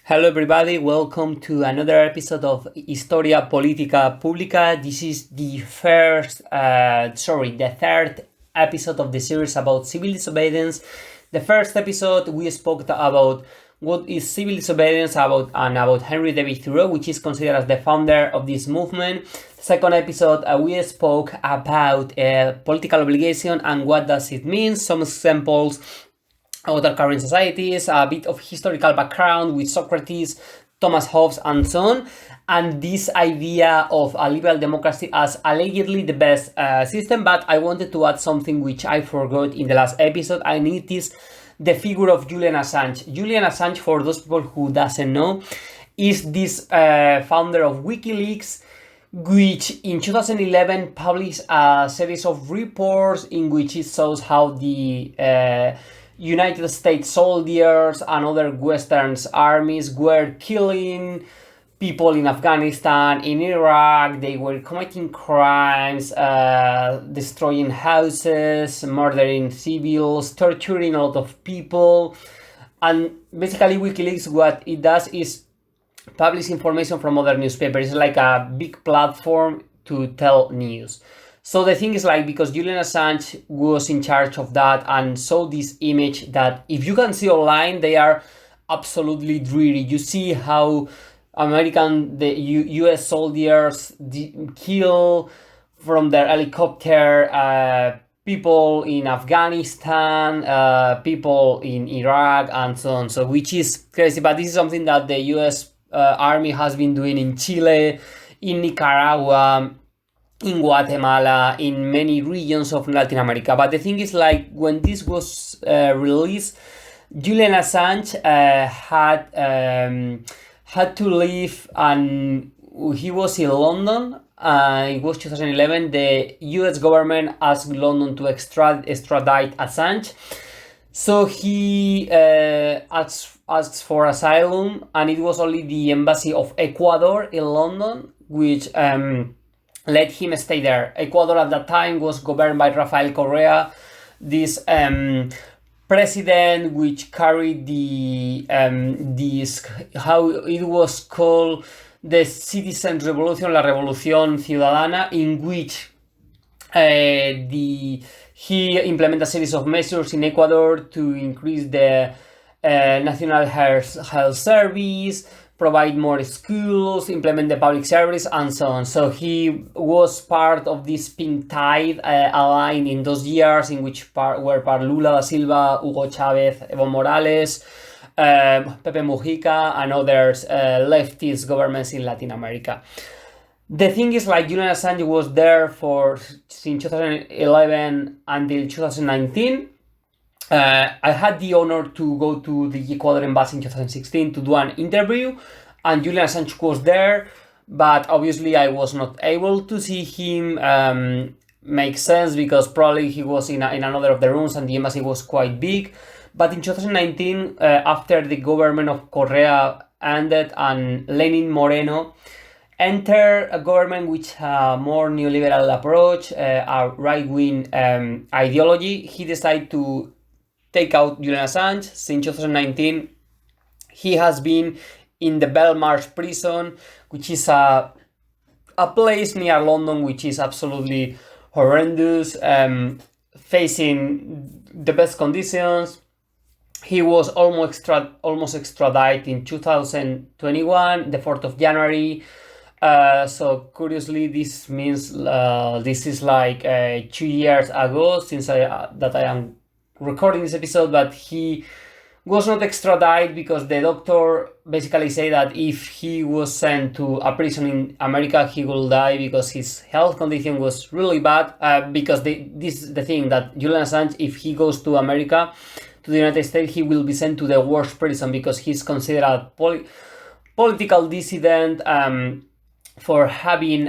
Hello everybody, welcome to another episode of Historia Politica Publica. This is the the third episode of the series about civil disobedience. The first episode we spoke about what is civil disobedience about Henry David Thoreau, which is considered as the founder of this movement. The second episode we spoke about political obligation and what does it mean, some examples other current societies, a bit of historical background with Socrates, Thomas Hobbes, and so on, and this idea of a liberal democracy as allegedly the best system. But I wanted to add something which I forgot in the last episode, and it is the figure of Julian Assange. Julian Assange, for those people who doesn't know, is this founder of Wikileaks, which in 2011 published a series of reports in which it shows how the United States soldiers and other Western armies were killing people in Afghanistan, in Iraq. They were committing crimes, destroying houses, murdering civils, torturing a lot of people. And basically Wikileaks, what it does is publish information from other newspapers. It's like a big platform to tell news. So the thing is, like, because Julian Assange was in charge of that and saw this image that if you can see online, they are absolutely dreary. You see how US soldiers kill from their helicopter people in Afghanistan, people in Iraq, and so on. So which is crazy, but this is something that the US army has been doing in Chile, in Nicaragua, in Guatemala, in many regions of Latin America. But the thing is, like, when this was released, Julian Assange had to leave, and he was in London. It was 2011. The US government asked London to extradite Assange. So he asked for asylum, and it was only the embassy of Ecuador in London which let him stay there. Ecuador at that time was governed by Rafael Correa, this president which carried this, how it was called, the citizen revolution, la revolución ciudadana, in which he implemented a series of measures in Ecuador to increase the national health service, provide more schools, implement the public service, and so on. So he was part of this pink tide aligned in those years in which were part Lula da Silva, Hugo Chavez, Evo Morales, Pepe Mujica, and others leftist governments in Latin America. The thing is, like, Julian Assange was there since 2011 until 2019. I had the honor to go to the Ecuador embassy in 2016 to do an interview, and Julian Assange was there, but obviously I was not able to see him. Makes sense, because probably he was in another of the rooms and the embassy was quite big. But in 2019, after the government of Correa ended and Lenin Moreno entered a government which a more neoliberal approach, a right-wing ideology, he decided to take out Julian Assange. Since 2019, he has been in the Belmarsh prison, which is a place near London, which is absolutely horrendous, facing the best conditions. He was almost extradited in 2021, the 4th of January. So curiously, this means this is like 2 years ago since I am recording this episode, but he was not extradited because the doctor basically said that if he was sent to a prison in America, he will die because his health condition was really bad. Because this is the thing, that Julian Assange, if he goes to America, to the United States, he will be sent to the worst prison because he's considered a political dissident for having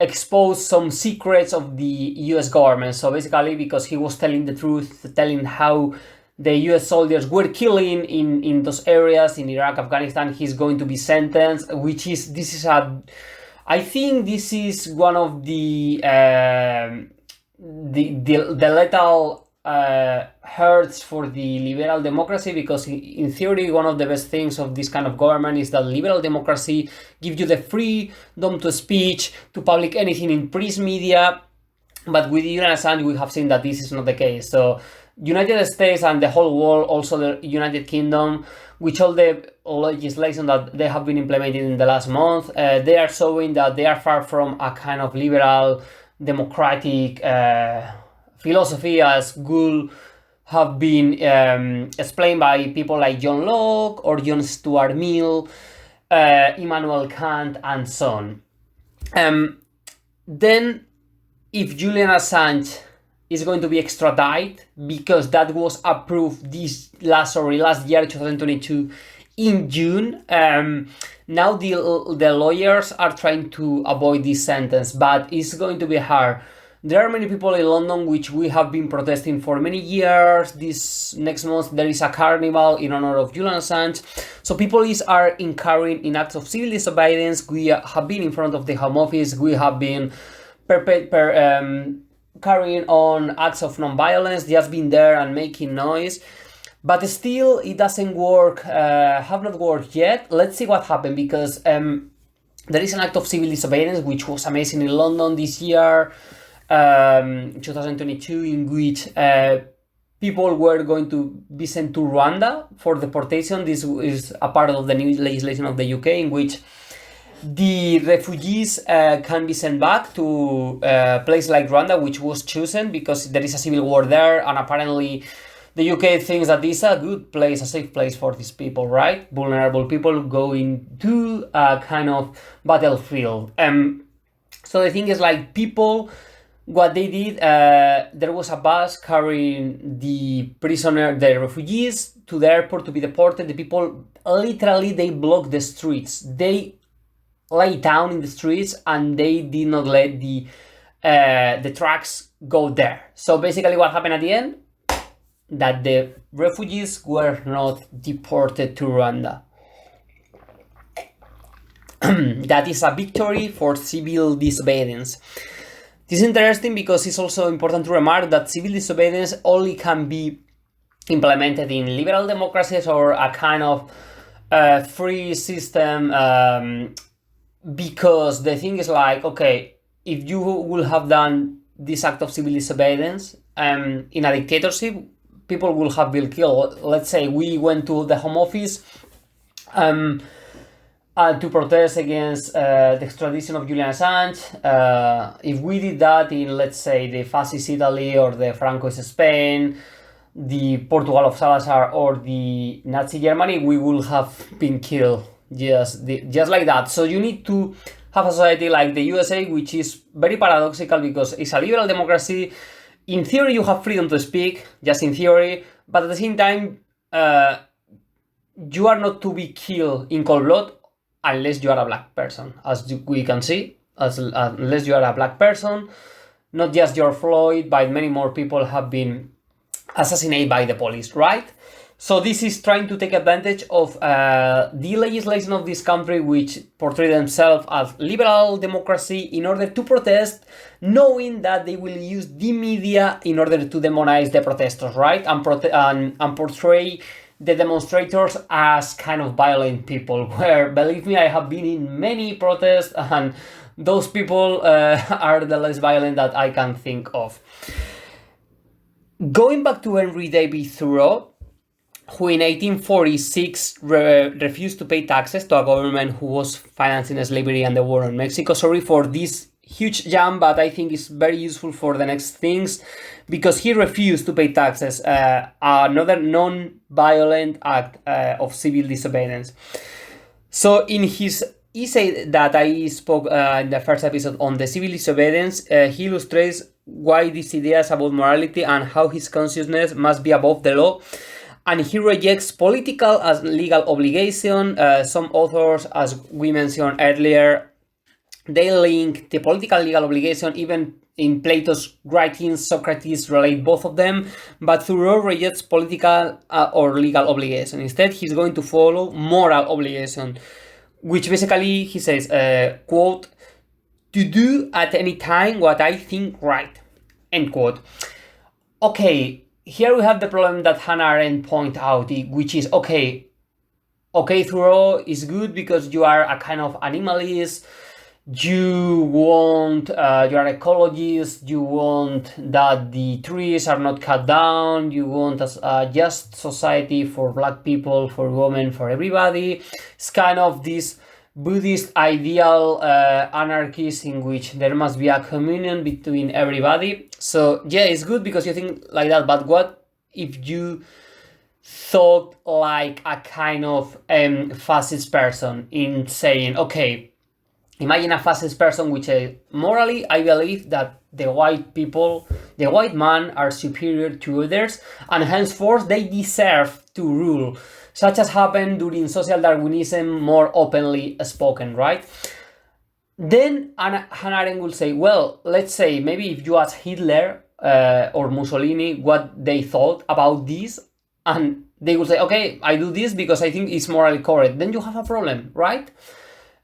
exposed some secrets of the US government. So basically, because he was telling the truth, telling how the US soldiers were killing in those areas, in Iraq, Afghanistan, he's going to be sentenced, I think this is one of the lethal hurts for the liberal democracy, because in theory one of the best things of this kind of government is that liberal democracy gives you the freedom to speech, to public anything in press media. But with Julian Assange we have seen that this is not the case. So United States and the whole world, also the United Kingdom, which all the legislation that they have been implementing in the last month, they are showing that they are far from a kind of liberal democratic philosophy as could have been explained by people like John Locke or John Stuart Mill, Immanuel Kant, and so on. Then, if Julian Assange is going to be extradited, because that was approved last year, 2022, in June, now the lawyers are trying to avoid this sentence, but it's going to be hard. There are many people in London which we have been protesting for many years. This next month there is a carnival in honor of Julian Assange. So people are incurring in acts of civil disobedience. We have been in front of the Home Office. We have been carrying on acts of non-violence, just been there and making noise. But still, it doesn't work, have not worked yet. Let's see what happened, because there is an act of civil disobedience which was amazing in London this year, 2022, in which people were going to be sent to Rwanda for deportation. This is a part of the new legislation of the UK, in which the refugees can be sent back to a place like Rwanda, which was chosen because there is a civil war there, and apparently the UK thinks that this is a good place, a safe place for these people, right? Vulnerable people going to a kind of battlefield. So the thing is, like, people, what they did, there was a bus carrying the refugees to the airport to be deported. The people, literally, they blocked the streets. They lay down in the streets and they did not let the trucks go there. So basically what happened at the end, that the refugees were not deported to Rwanda. That is a victory for civil disobedience. This is interesting because it's also important to remark that civil disobedience only can be implemented in liberal democracies or a kind of free system, because the thing is, like, okay, if you will have done this act of civil disobedience in a dictatorship, people will have been killed. Let's say we went to the Home Office to protest against the extradition of Julian Assange. If we did that in, let's say, the fascist Italy or the Francoist Spain, the Portugal of Salazar, or the Nazi Germany, we will have been killed just like that. So you need to have a society like the USA, which is very paradoxical because it's a liberal democracy. In theory, you have freedom to speak, just in theory, but at the same time, you are not to be killed in cold blood unless you are a black person, as we can see, unless you are a black person. Not just George Floyd, but many more people have been assassinated by the police, right? So this is trying to take advantage of the legislation of this country, which portray themselves as liberal democracy, in order to protest, knowing that they will use the media in order to demonize the protesters, right? And portray the demonstrators as kind of violent people, where, believe me, I have been in many protests, and those people are the less violent that I can think of. Going back to Henry David Thoreau, who in 1846 refused to pay taxes to a government who was financing slavery and the war in Mexico. Sorry for this huge jump, but I think it's very useful for the next things, because he refused to pay taxes, another non-violent act of civil disobedience. So in his essay that I spoke in the first episode on the civil disobedience, he illustrates why these ideas about morality and how his consciousness must be above the law. And he rejects political as legal obligation. Some authors, as we mentioned earlier, they link the political legal obligation. Even in Plato's writings, Socrates relate both of them. But Thoreau rejects political or legal obligation. Instead, he's going to follow moral obligation, which basically, he says, quote, to do at any time what I think right, end quote. Okay. here we have the problem that Hannah Arendt point out, which is okay, Thoreau is good because you are a kind of animalist. You want, you are ecologist, you want that the trees are not cut down, you want a just society for black people, for women, for everybody. It's kind of this Buddhist ideal anarchist in which there must be a communion between everybody. So yeah, it's good because you think like that, but what if you thought like a kind of fascist person in saying, okay, imagine a fascist person which morally I believe that the white man are superior to others and henceforth they deserve to rule, such as happened during social Darwinism, more openly spoken, right? Then Hannah Arendt will say, well, let's say maybe if you ask Hitler or Mussolini what they thought about this, and they will say, okay, I do this because I think it's morally correct, then you have a problem, right?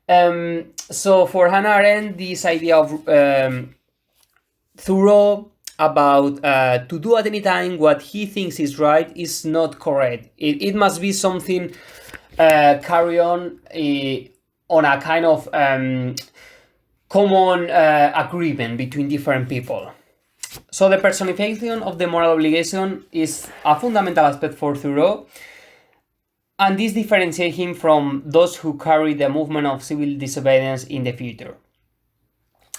So for Hannah Arendt, this idea of Thoreau about to do at any time what he thinks is right is not correct. It must be something carry on a kind of common agreement between different people. So the personification of the moral obligation is a fundamental aspect for Thoreau. And this differentiates him from those who carry the movement of civil disobedience in the future.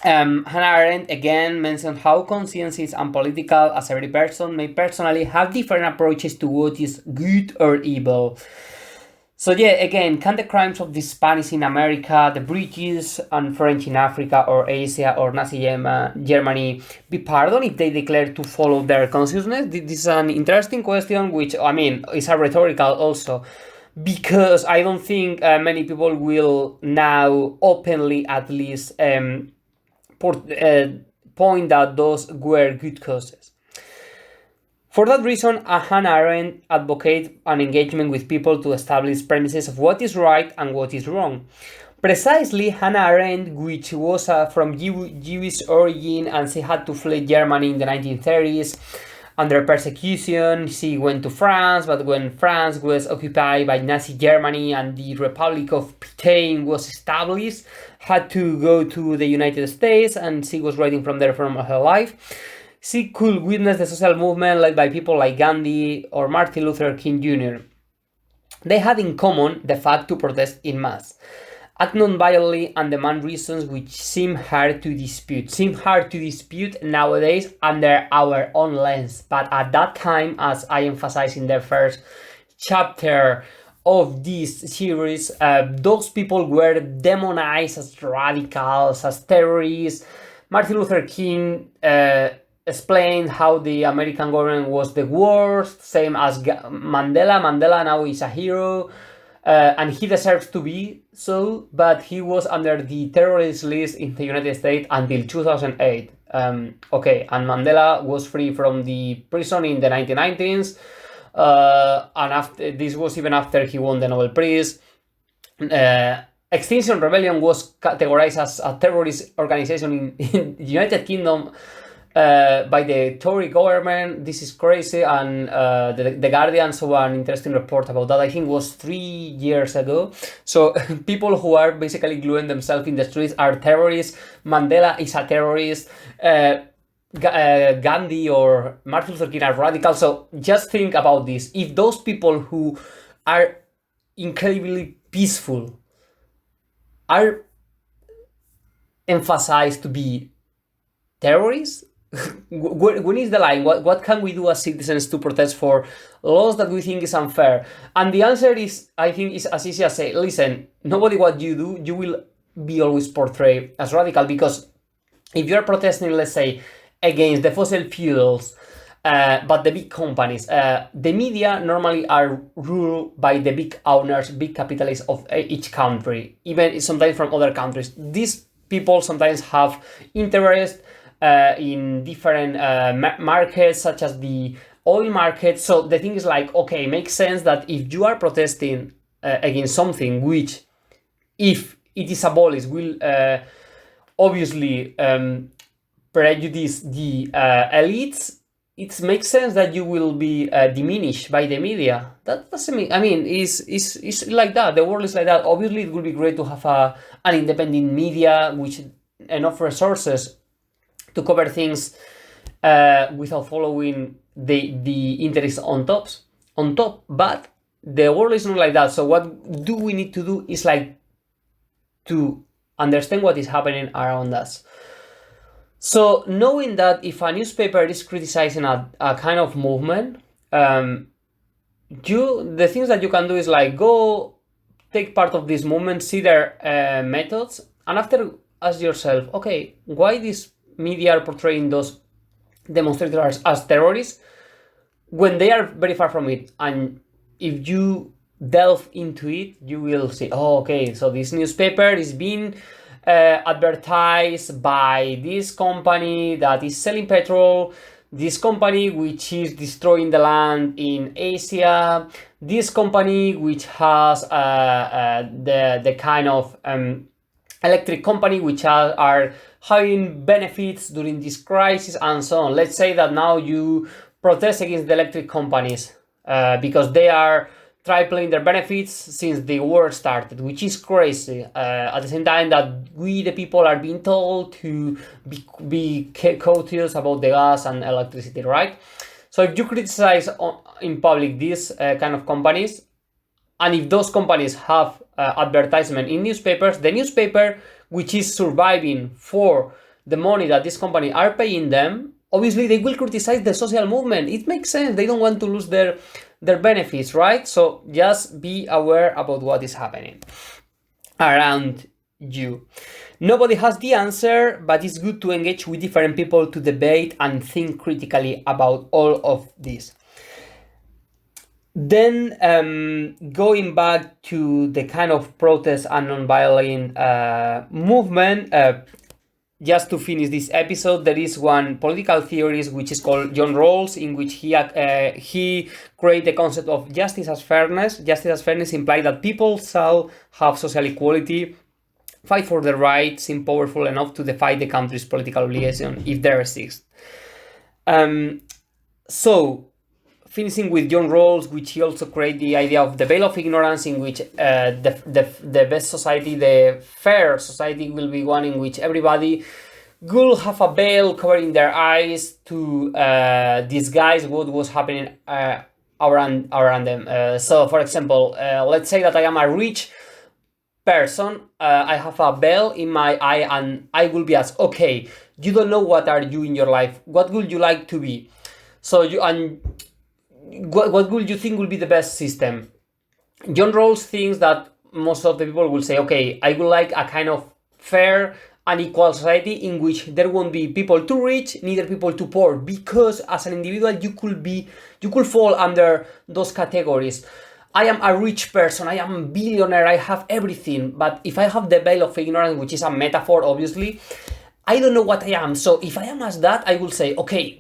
Hannah Arendt again mentioned how consciences and political as every person may personally have different approaches to what is good or evil. So yeah, again, can the crimes of the Spanish in America, the British and French in Africa or Asia or Nazi Germany be pardoned if they declare to follow their consciousness? This is an interesting question, which, I mean, is a rhetorical also, because I don't think many people will now openly at least point that those were good causes. For that reason, Hannah Arendt advocates an engagement with people to establish premises of what is right and what is wrong. Precisely, Hannah Arendt, which was from Jewish origin and she had to flee Germany in the 1930s under persecution, she went to France, but when France was occupied by Nazi Germany and the Republic of Britain was established, had to go to the United States, and she was writing from there from her life. She could witness the social movement led by people like Gandhi or Martin Luther King Jr. They had in common the fact to protest in mass, act non-violently and demand reasons which seem hard to dispute nowadays under our own lens. But at that time, as I emphasized in the first chapter of this series, those people were demonized as radicals, as terrorists. Martin Luther King explained how the American government was the worst, same as Mandela. Mandela now is a hero, and he deserves to be so, but he was under the terrorist list in the United States until 2008. Okay, and Mandela was free from the prison in the 1990s, and after this was even after he won the Nobel Prize. Extinction Rebellion was categorized as a terrorist organization in the United Kingdom by the Tory government. This is crazy, and the Guardian saw an interesting report about that. I think it was 3 years ago. So people who are basically gluing themselves in the streets are terrorists. Mandela is a terrorist. Gandhi or Martin Luther King are radicals. So just think about this. If those people who are incredibly peaceful are emphasized to be terrorists, when is the line? What can we do as citizens to protest for laws that we think is unfair? And the answer is, I think, is as easy as say, listen, nobody what you do, you will be always portrayed as radical, because if you're protesting, let's say, against the fossil fuels, but the big companies, the media normally are ruled by the big owners, big capitalists of each country, even sometimes from other countries. These people sometimes have interest in different markets, such as the oil market. So the thing is like, okay, it makes sense that if you are protesting against something which, if it is abolished, will obviously prejudice the elites, it makes sense that you will be diminished by the media. That doesn't mean, I mean, it's like that. The world is like that. Obviously, it would be great to have an independent media which enough resources to cover things without following the interests on top. But the world is not like that. So what do we need to do is like to understand what is happening around us. So knowing that if a newspaper is criticizing a kind of movement, the things that you can do is like go take part of this movement, see their methods, and after ask yourself, okay, why this media are portraying those demonstrators as terrorists when they are very far from it? And if you delve into it, you will see, oh, okay, so this newspaper is being advertised by this company that is selling petrol, this company which is destroying the land in Asia, this company which has the kind of electric company which are having benefits during this crisis and so on. Let's say that now you protest against the electric companies because they are tripling their benefits since the war started, which is crazy. At the same time that we, the people, are being told to be cautious about the gas and electricity, right? So if you criticize in public these kind of companies, and if those companies have advertisement in newspapers, the newspaper which is surviving for the money that this company are paying them, obviously they will criticize the social movement. It makes sense. They don't want to lose their benefits, right? So just be aware about what is happening around you. Nobody has the answer, but it's good to engage with different people to debate and think critically about all of this. Then going back to the kind of protest and non-violent movement, just to finish this episode, there is one political theorist which is called John Rawls, in which he created the concept of justice as fairness. Justice as fairness implies that people shall have social equality, fight for their rights, seem powerful enough to defy the country's political obligation if there exists. So, finishing with John Rawls, which he also created the idea of the veil of ignorance, in which the best society, the fair society, will be one in which everybody will have a veil covering their eyes to disguise what was happening around them. So, for example, let's say that I am a rich person, I have a veil in my eye, and I will be asked, okay, you don't know what are you in your life, what would you like to be? So what would you think will be the best system? John Rawls thinks that most of the people will say, okay, I would like a kind of fair and equal society in which there won't be people too rich, neither people too poor, because as an individual you could fall under those categories. I am a rich person, I am a billionaire, I have everything, but if I have the veil of ignorance, which is a metaphor obviously, I don't know what I am. So if I am as that, I will say, okay,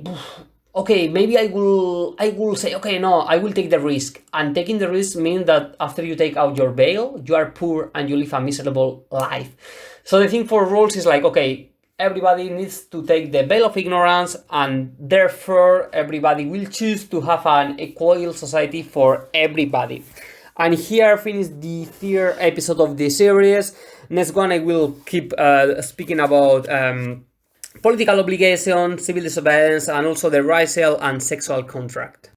maybe I will say, okay, no, I will take the risk. And taking the risk means that after you take out your veil, you are poor and you live a miserable life. So the thing for Rawls is like, okay, everybody needs to take the veil of ignorance, and therefore everybody will choose to have an equal society for everybody. And here I finish the third episode of the series. Next one I will keep speaking about political obligation, civil disobedience, and also the racial and sexual contract.